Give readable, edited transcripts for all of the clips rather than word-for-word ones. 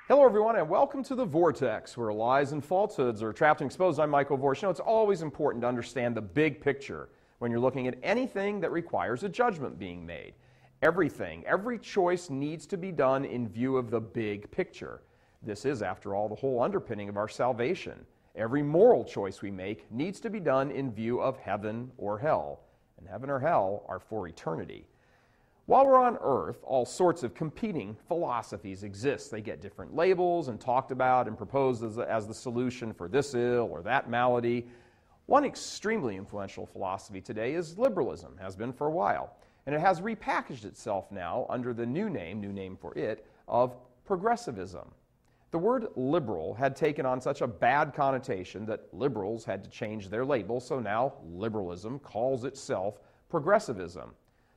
Hello everyone, and welcome to The Vortex, where lies and falsehoods are trapped and exposed. I'm Michael Vorse. You know, it's always important to understand the big picture when you're looking at anything that requires a judgment being made. Every choice needs to be done in view of the big picture. This is, after all, the whole underpinning of our salvation. Every moral choice we make needs to be done in view of heaven or hell, and heaven or hell are for eternity. While we're on Earth, all sorts of competing philosophies exist. They get different labels and talked about and proposed as the solution for this ill or that malady. One extremely influential philosophy today is liberalism, has been for a while, and it has repackaged itself now under the new name for it, of progressivism. The word liberal had taken on such a bad connotation that liberals had to change their label, so now liberalism calls itself progressivism.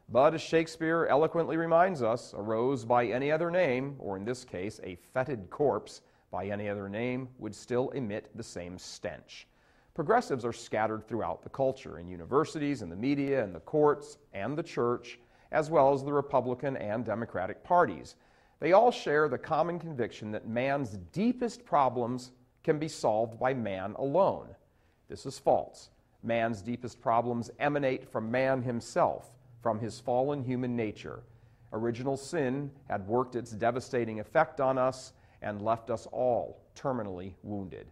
But as Shakespeare eloquently reminds us, a rose by any other name, or in this case, a fetid corpse by any other name, would still emit the same stench. Progressives are scattered throughout the culture, in universities, in the media, in the courts, and the church, as well as the Republican and Democratic parties. They all share the common conviction that man's deepest problems can be solved by man alone. This is false. Man's deepest problems emanate from man himself, from his fallen human nature. Original sin had worked its devastating effect on us and left us all terminally wounded.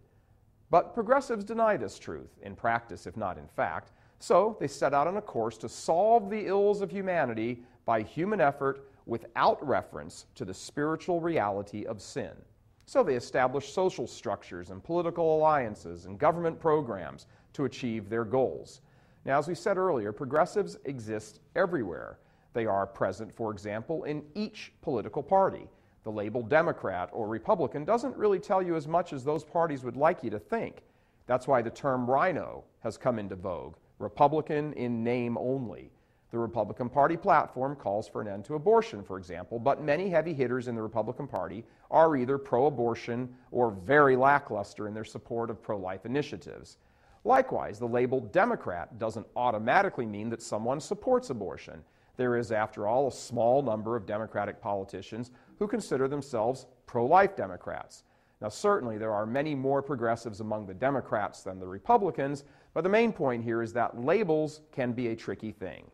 But progressives deny this truth, in practice if not in fact, so they set out on a course to solve the ills of humanity by human effort without reference to the spiritual reality of sin. So they establish social structures and political alliances and government programs to achieve their goals. Now, as we said earlier, progressives exist everywhere. They are present, for example, in each political party. The label Democrat or Republican doesn't really tell you as much as those parties would like you to think. That's why the term rhino has come into vogue, Republican in name only. The Republican Party platform calls for an end to abortion, for example, but many heavy hitters in the Republican Party are either pro-abortion or very lackluster in their support of pro-life initiatives. Likewise, the label Democrat doesn't automatically mean that someone supports abortion. There is, after all, a small number of Democratic politicians who consider themselves pro-life Democrats. Now, certainly there are many more progressives among the Democrats than the Republicans, but the main point here is that labels can be a tricky thing.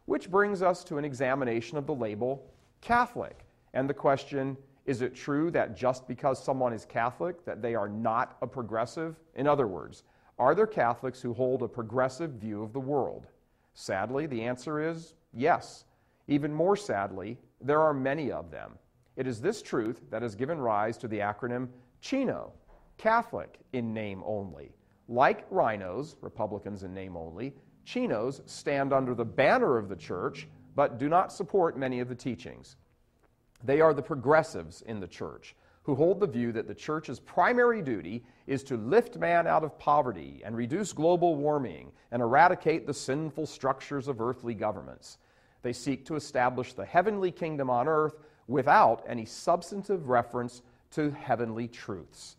Which brings us to an examination of the label Catholic, and the question, is it true that just because someone is Catholic that they are not a progressive? In other words, are there Catholics who hold a progressive view of the world? Sadly, the answer is yes. Even more sadly, there are many of them. It is this truth that has given rise to the acronym CHINO, Catholic in name only. Like rhinos, Republicans in name only, CHINOs stand under the banner of the church, but do not support many of the teachings. They are the progressives in the church, who hold the view that the church's primary duty is to lift man out of poverty and reduce global warming and eradicate the sinful structures of earthly governments. They seek to establish the heavenly kingdom on earth without any substantive reference to heavenly truths.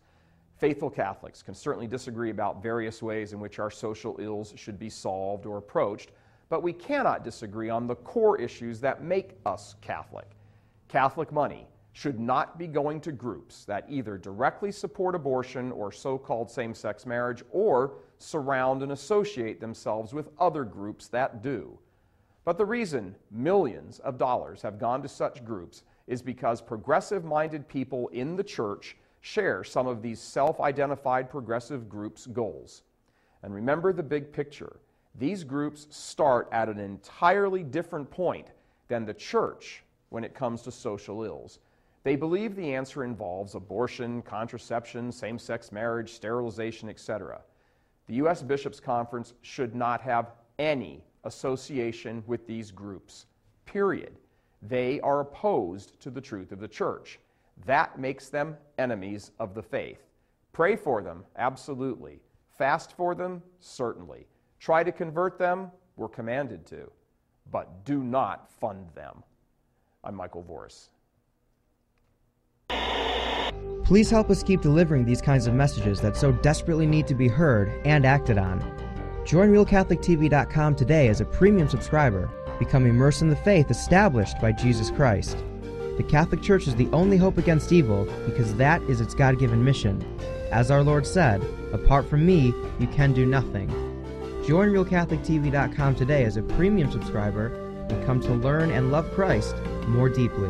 Faithful Catholics can certainly disagree about various ways in which our social ills should be solved or approached, but we cannot disagree on the core issues that make us Catholic. Catholic money should not be going to groups that either directly support abortion or so-called same-sex marriage or surround and associate themselves with other groups that do. But the reason millions of dollars have gone to such groups is because progressive-minded people in the church share some of these self-identified progressive groups' goals. And remember the big picture. These groups start at an entirely different point than the church when it comes to social ills. They believe the answer involves abortion, contraception, same-sex marriage, sterilization, etc. The U.S. Bishops' Conference should not have any association with these groups, period. They are opposed to the truth of the church. That makes them enemies of the faith. Pray for them, absolutely. Fast for them, certainly. Try to convert them, we're commanded to. But do not fund them. I'm Michael Vorse. Please help us keep delivering these kinds of messages that so desperately need to be heard and acted on. Join RealCatholicTV.com today as a premium subscriber. Become immersed in the faith established by Jesus Christ. The Catholic Church is the only hope against evil because that is its God-given mission. As our Lord said, apart from me, you can do nothing. Join RealCatholicTV.com today as a premium subscriber and come to learn and love Christ more deeply.